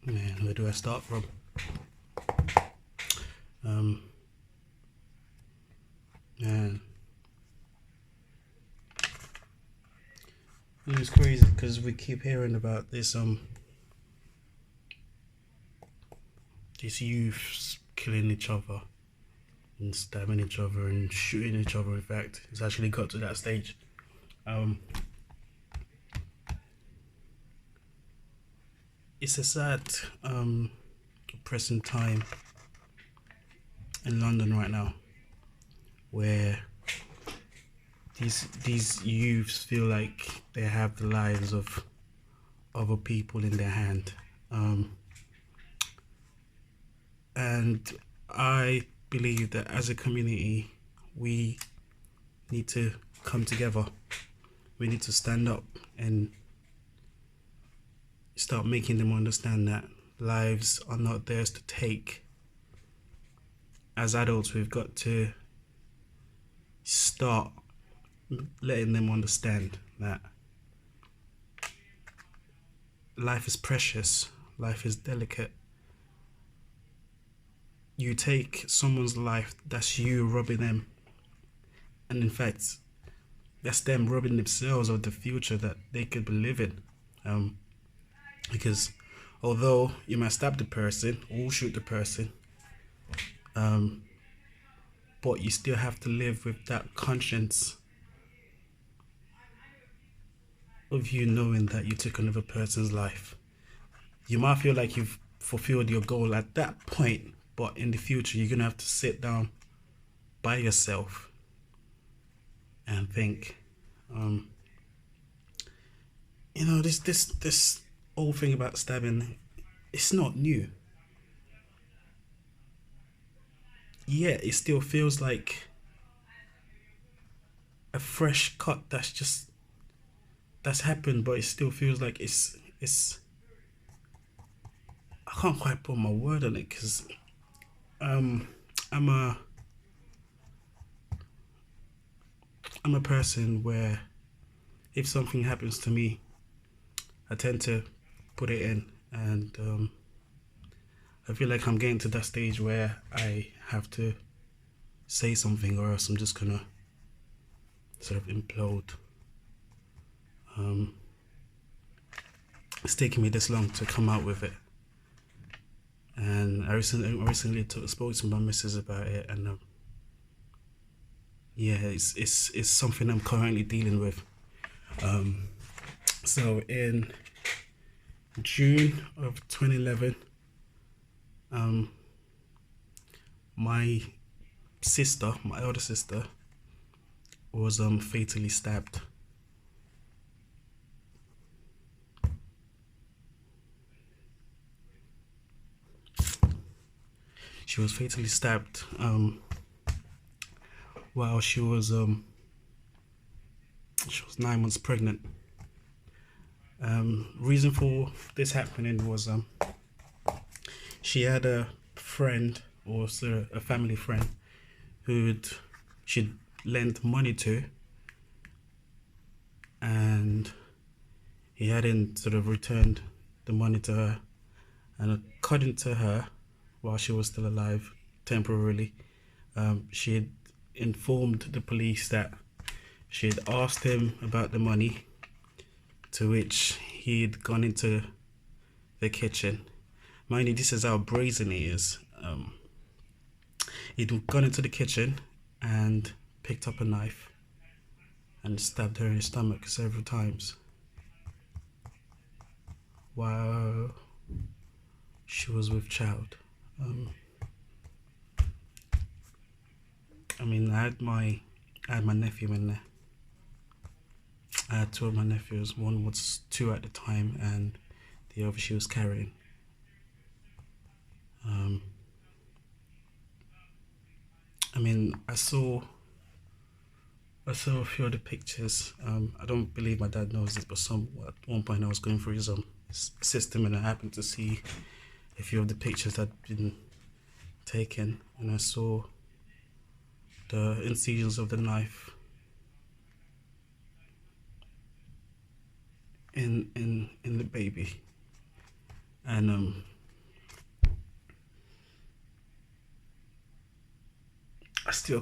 Man, where do I start from? Um, man, it's crazy because we keep hearing about these youths killing each other and stabbing each other and shooting each other. In fact, it's actually got to that stage. It's a sad, depressing time in London right now, where these youths feel like they have the lives of other people in their hand, and I believe that as a community we need to come together. We need to stand up and start making them understand that lives are not theirs to take. As adults, we've got to start letting them understand that life is precious, life is delicate. You take someone's life, that's you robbing them. And in fact, that's them robbing themselves of the future that they could be living. Because although you might stab the person or shoot the person, but you still have to live with that conscience of you knowing that you took another person's life. You might feel like you've fulfilled your goal at that point, but in the future you're gonna have to sit down by yourself and think, this whole thing about stabbing, it's not new. Yeah, it still feels like a fresh cut that's happened, but it still feels like it's I can't quite put my word on it, because I'm a I'm a person where if something happens to me, I tend to put it in, and I feel like I'm getting to that stage where I have to say something, or else I'm just gonna sort of implode. It's taken me this long to come out with it, and I recently spoke to my missus about it, and yeah, it's something I'm currently dealing with. So in June of 2011, my elder sister, was fatally stabbed. She was fatally stabbed while she was 9 months pregnant. Reason for this happening was she had a friend, or sort of a family friend, she'd lent money to, and he hadn't sort of returned the money to her, and according to her, while she was still alive temporarily, she had informed the police that she had asked him about the money, to which he'd gone into the kitchen. Mind you, this is how brazen he is. He'd gone into the kitchen and picked up a knife and stabbed her in the stomach several times while she was with child. I had my nephew in there. I had two of my nephews. One was 2 at the time, and the other she was carrying. I saw a few of the pictures. I don't believe my dad knows this, but at one point I was going through his system, and I happened to see a few of the pictures that had been taken, and I saw the incisions of the knife in the baby, and I still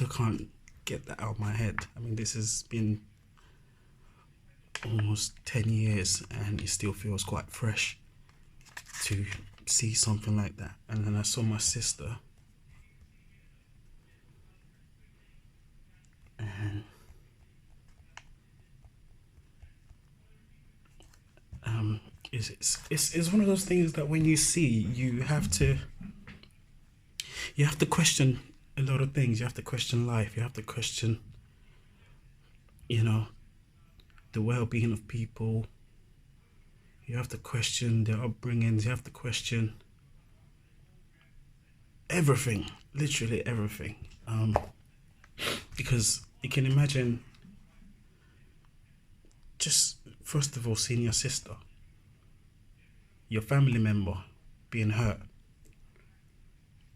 can't get that out of my head. I mean, this has been almost 10 years and it still feels quite fresh to see something like that. And then I saw my sister, and it's one of those things that when you see, you have to question a lot of things. You have to question life. You have to question, you know, the well-being of people. You have to question their upbringings. You have to question everything, literally everything. Because you can imagine, just first of all, seeing your sister, your family member being hurt,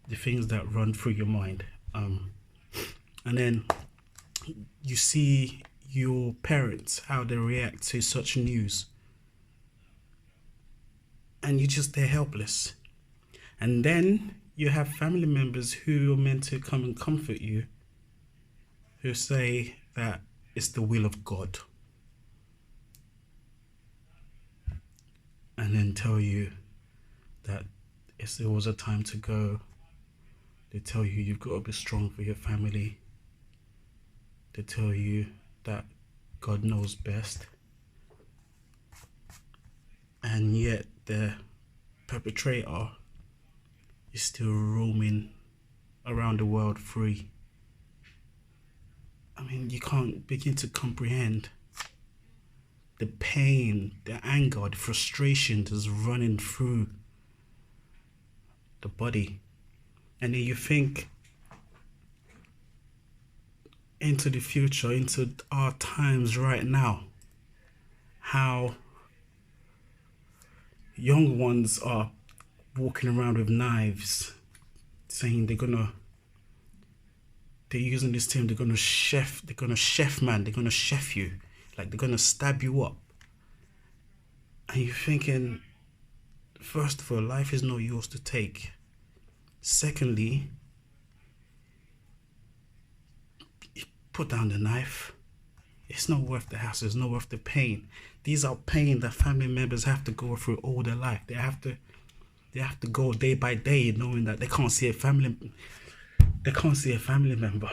the things that run through your mind. And then you see your parents, how they react to such news. And they're helpless. And then you have family members who are meant to come and comfort you, who say that it's the will of God. And then tell you that if there was a time to go, they tell you you've got to be strong for your family. They tell you that God knows best. And yet the perpetrator is still roaming around the world free. I mean, you can't begin to comprehend the pain, the anger, the frustration that's running through the body. And then you think into the future, into our times right now, how young ones are walking around with knives, saying they're using this term, they're gonna chef you, like they're gonna stab you up. And you're thinking, first of all, life is not yours to take. Secondly, put down the knife. It's not worth the hassle. It's not worth the pain. These are pain that family members have to go through all their life. They have to go day by day knowing that they can't see a family member.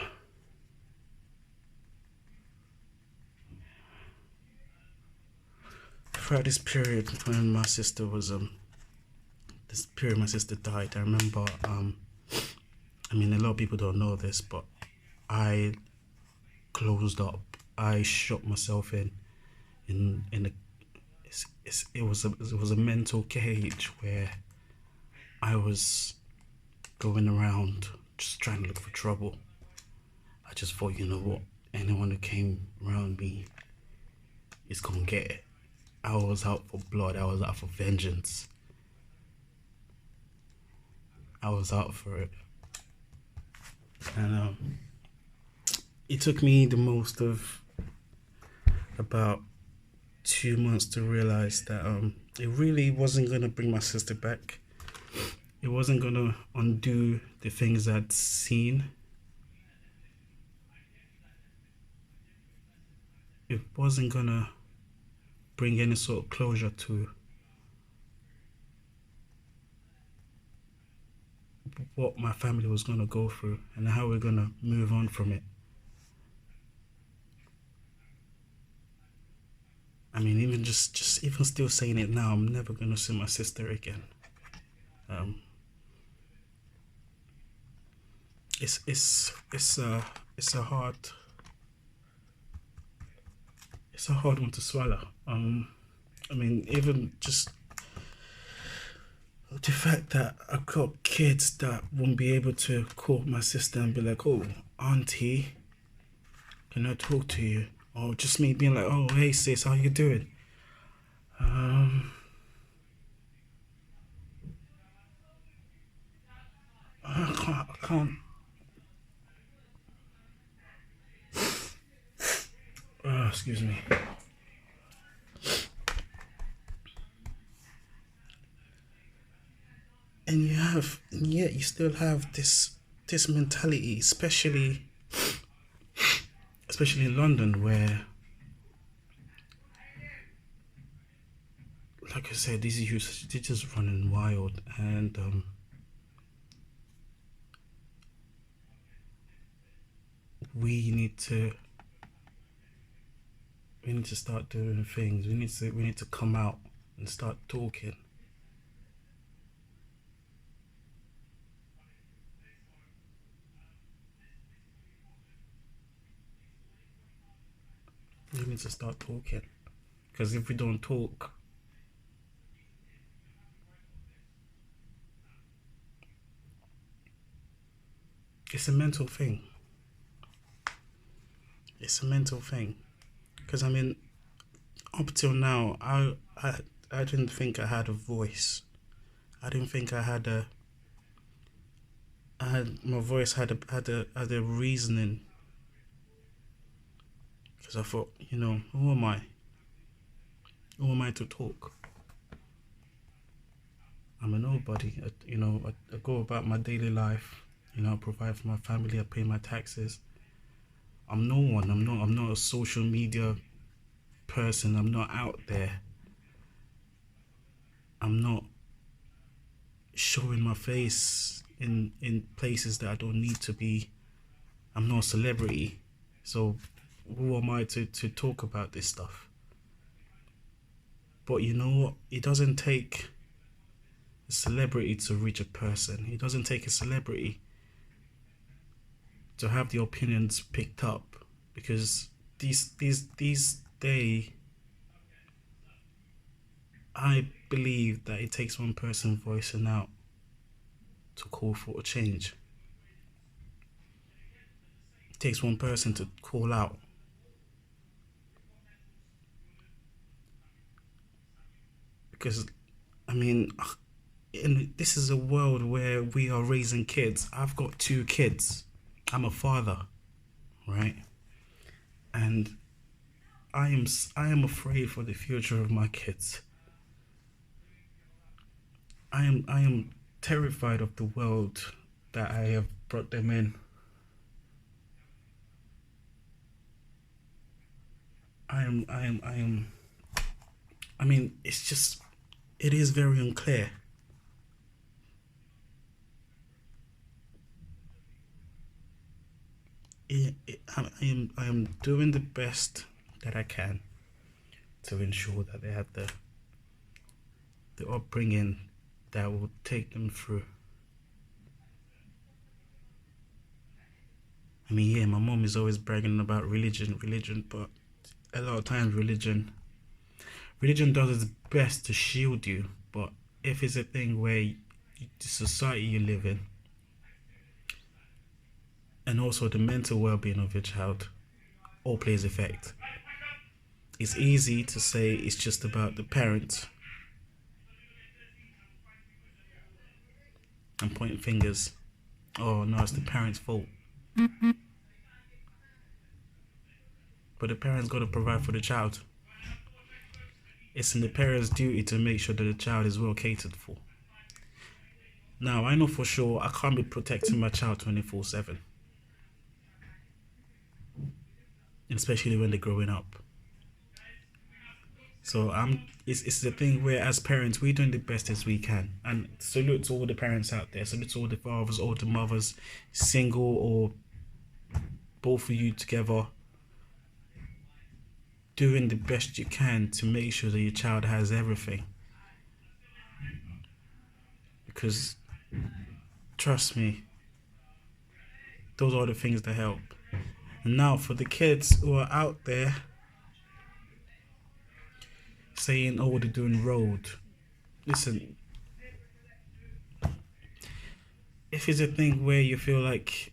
Throughout this period when my sister died, I remember, I mean, a lot of people don't know this, but I closed up. I shut myself in a, it was a mental cage where I was going around just trying to look for trouble. I just thought, you know what, anyone who came around me is gonna get it. I was out for blood. I was out for vengeance. I was out for it. And it took me the most of about 2 months to realize that it really wasn't going to bring my sister back. It wasn't going to undo the things I'd seen. It wasn't going to bring any sort of closure to what my family was going to go through and how we're going to move on from it. I mean, even just even still saying it now, I'm never going to see my sister again. It's a hard one to swallow. I mean, even just the fact that I've got kids that won't be able to call my sister and be like, "Oh, auntie, can I talk to you?" Or just me being like, "Oh, hey sis, how you doing?" I can't. Oh, excuse me. And yet you still have this this mentality, especially in London, where, like I said, these youths, they're just running wild, and we need to start doing things. We need to come out and start talking. We need to start talking, because if we don't talk, it's a mental thing. It's a mental thing. Because I mean, up till now, I didn't think I had a voice. I didn't think I had a. My voice had a reasoning. Because I thought, who am I? Who am I to talk? I'm a nobody. I go about my daily life. I provide for my family. I pay my taxes. I'm no one. I'm not a social media person. I'm not out there. I'm not showing my face in places that I don't need to be. I'm not a celebrity. So who am I to talk about this stuff? But you know what? It doesn't take a celebrity to reach a person. It doesn't take a celebrity to have the opinions picked up, because these days, I believe that it takes one person voicing out to call for a change. It takes one person to call out. Because, I mean, this is a world where we are raising kids. I've got 2 kids. I'm a father, right? And I am afraid for the future of my kids. I am terrified of the world that I have brought them in. I mean, it is very unclear. I am doing the best that I can to ensure that they have the upbringing that will take them through. I mean, yeah, my mom is always bragging about religion, but a lot of times religion does its best to shield you, but if it's a thing where the society you live in, and also the mental well-being of your child, all plays effect. It's easy to say it's just about the parents and pointing fingers. Oh no, it's the parents' fault. But the parents got to provide for the child. It's in the parents' duty to make sure that the child is well catered for. Now, I know for sure I can't be protecting my child 24/7. Especially when they're growing up. So it's the thing where, as parents, we're doing the best as we can. And salute to all the parents out there. Salute to all the fathers, all the mothers, single or both of you together, doing the best you can to make sure that your child has everything. Because trust me, those are the things that help. And now for the kids who are out there saying, oh, they're doing road. Listen, if it's a thing where you feel like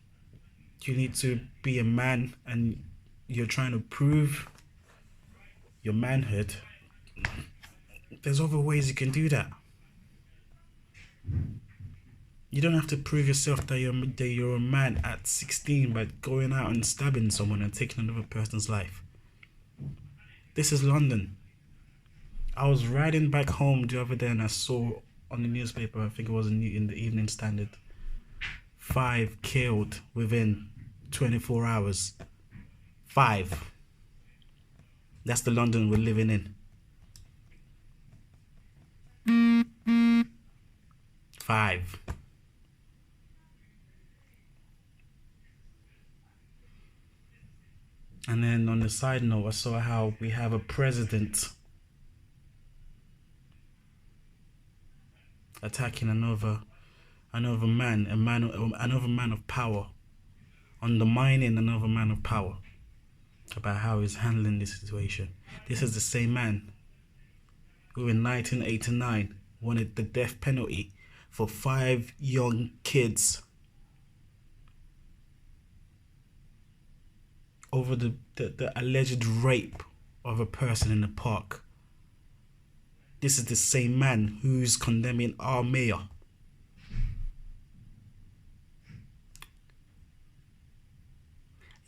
you need to be a man and you're trying to prove your manhood, there's other ways you can do that. You don't have to prove yourself that you're a man at 16 by going out and stabbing someone and taking another person's life. This is London. I was riding back home the other day and I saw on the newspaper, I think it was in the Evening Standard, 5 killed within 24 hours. 5. That's the London we're living in. 5. And then on the side note, I saw how we have a president attacking another man of power, undermining another man of power about how he's handling this situation. This is the same man who in 1989 wanted the death penalty for 5 young kids over the alleged rape of a person in the park. This is the same man who's condemning our mayor.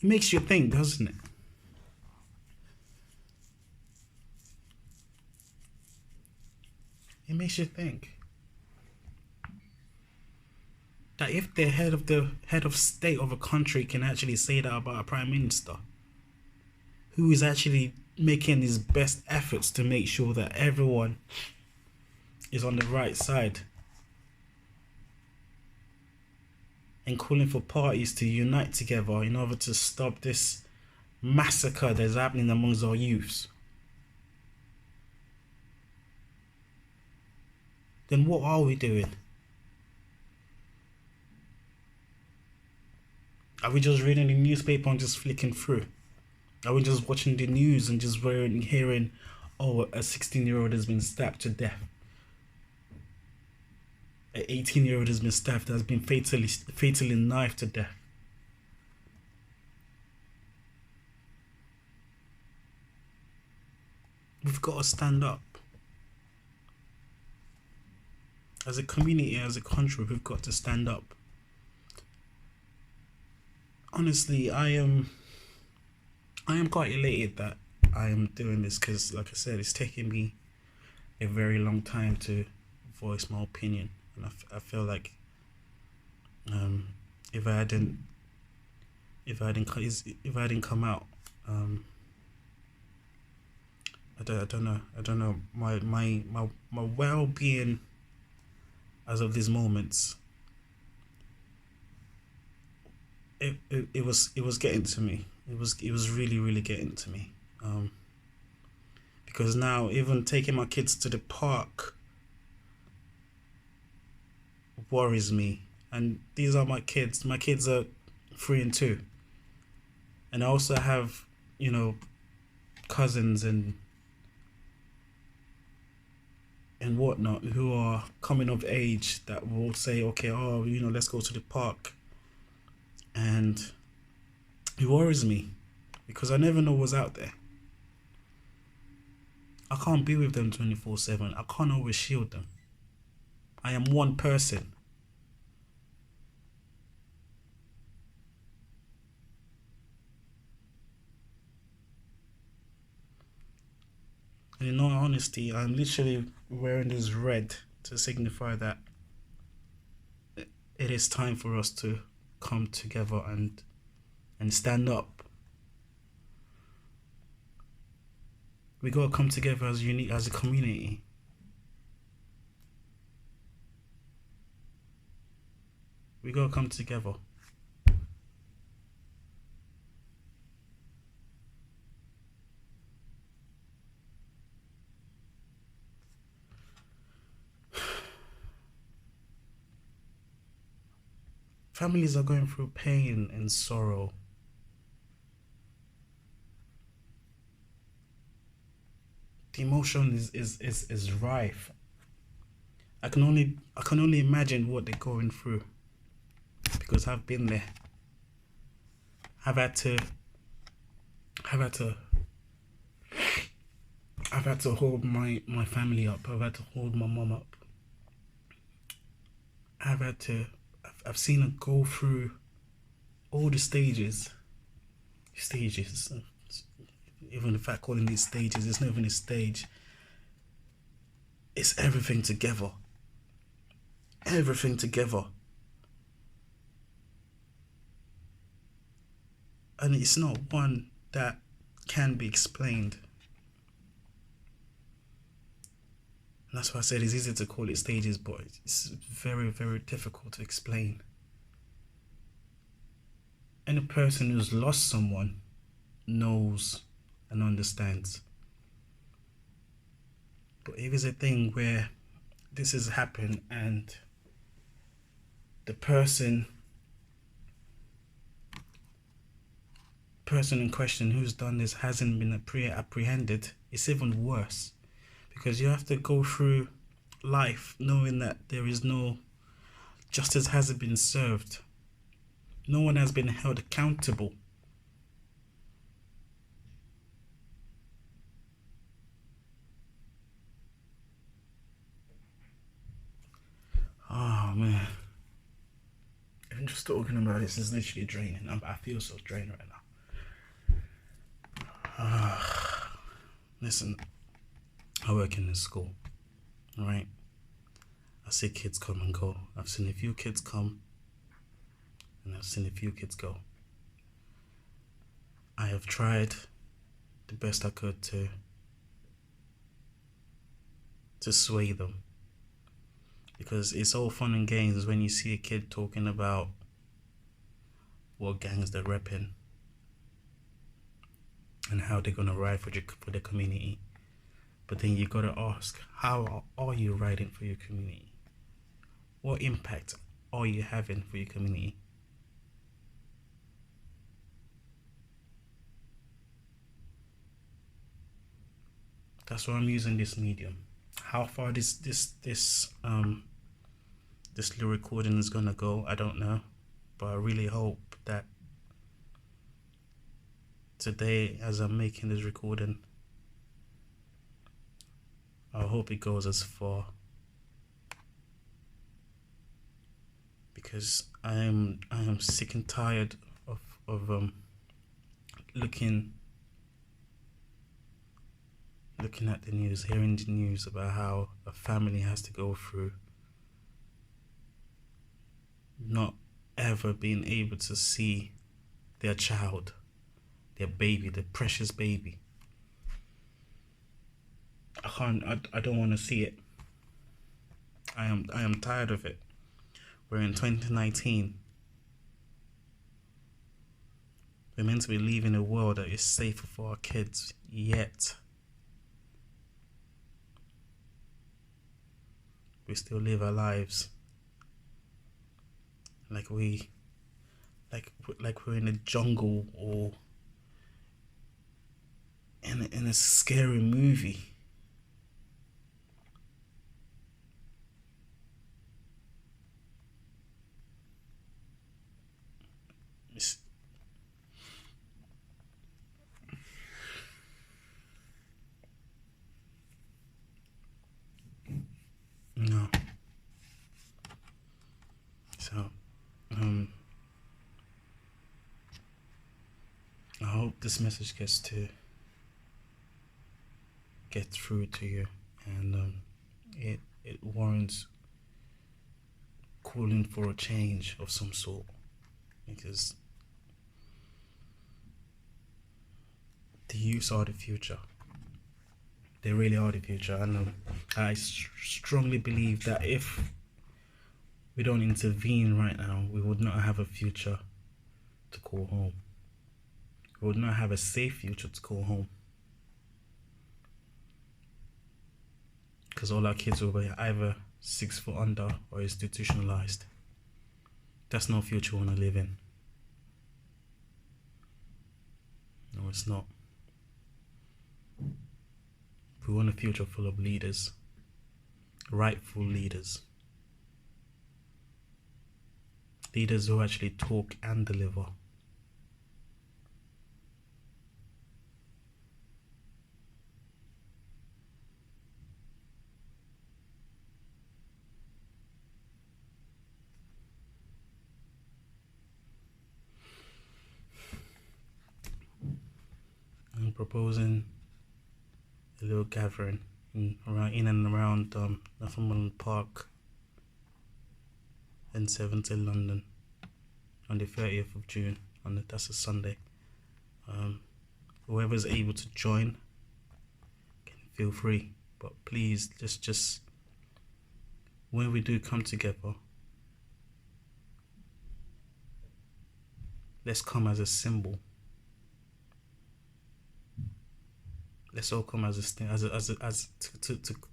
It makes you think, doesn't it? It makes you think that if the head of state of a country can actually say that about a prime minister, who is actually making his best efforts to make sure that everyone is on the right side and calling for parties to unite together in order to stop this massacre that's happening amongst our youths, then what are we doing? Are we just reading the newspaper and just flicking through? Are we just watching the news and just hearing, oh, a 16-year-old has been stabbed to death? An 18-year-old has been stabbed, has been fatally knifed to death. We've got to stand up. As a community, as a country, we've got to stand up. Honestly, I am quite elated that I am doing this because, like I said, it's taken me a very long time to voice my opinion, and I feel like if I hadn't come out, I don't know my well-being as of these moments. It was getting to me. It was really getting to me. Because now even taking my kids to the park worries me. And these are my kids. My kids are 3 and 2. And I also have, cousins and whatnot who are coming of age that will say, okay, let's go to the park. And it worries me because I never know what's out there. I can't be with them 24/7. I can't always shield them. I am one person. And in all honesty, I'm literally wearing this red to signify that it is time for us to come together and stand up. We gotta come together as a community. We gotta come together. Families are going through pain and sorrow. The emotion is rife. I can only imagine what they're going through because I've been there. I've had to hold my family up. I've had to hold my mom up. I've seen her go through all the stages. Even if I calling these stages, it's not even a stage. It's everything together. Everything together. and it's not one that can be explained. And that's why I said it's easy to call it stages, but it's very, very difficult to explain. Any person who's lost someone knows and understands. But if it's a thing where this has happened and the person in question who's done this hasn't been apprehended, it's even worse, because you have to go through life knowing that there is no justice hasn't been served. No one has been held accountable. Oh man, even just talking about this is literally draining. I feel so drained right now. Listen, I work in this school, alright? I see kids come and go. I've seen a few kids come and I've seen a few kids go. I have tried the best I could to sway them, because it's all fun and games when you see a kid talking about what gangs they're repping and how they're gonna ride for the community. But then you gotta ask, how are you riding for your community? What impact are you having for your community? That's why I'm using this medium. How far this little recording is gonna go, I don't know, but I really hope that today, as I'm making this recording, I hope it goes as far, because I am sick and tired of looking at the news, hearing the news about how a family has to go through not ever being able to see their child, their baby, their precious baby. I don't want to see it. I am tired of it. We're in 2019. We're meant to be leaving a world that is safer for our kids, yet we still live our lives like we're in a jungle or in a scary movie. No. So, I hope this message gets through to you, and it warrants calling for a change of some sort, because the youths are the future. They really are the future, and I strongly believe that if we don't intervene right now, we would not have a future to call home. We would not have a safe future to call home, because all our kids will be either 6 foot under or institutionalized. That's no future we want to live in. No, it's not. We want a future full of leaders, rightful leaders. Leaders who actually talk and deliver. I'm proposing a little gathering in and around Northumberland Park in N70, London, on the 30th of June. That's a Sunday. Whoever's able to join, can feel free. But please, just when we do come together, let's come as a symbol. Let's all come as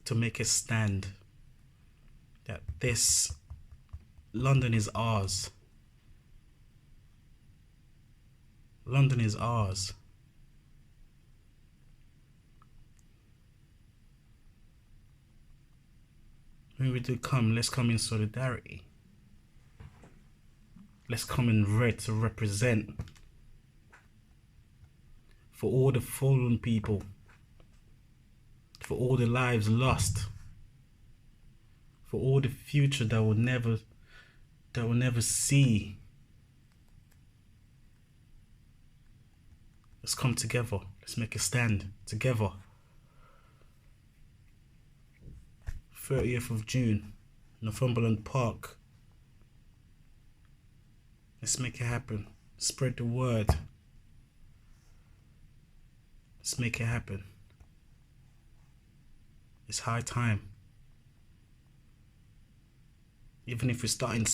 to make a stand that this London is ours. London is ours. When we do come, let's come in solidarity. Let's come in red to represent for all the fallen people, for all the lives lost, for all the future that will never see. Let's come together. Let's make a stand together. 30th of June, Northumberland Park. Let's make it happen. Spread the word. Let's make it happen. It's high time. Even if we're starting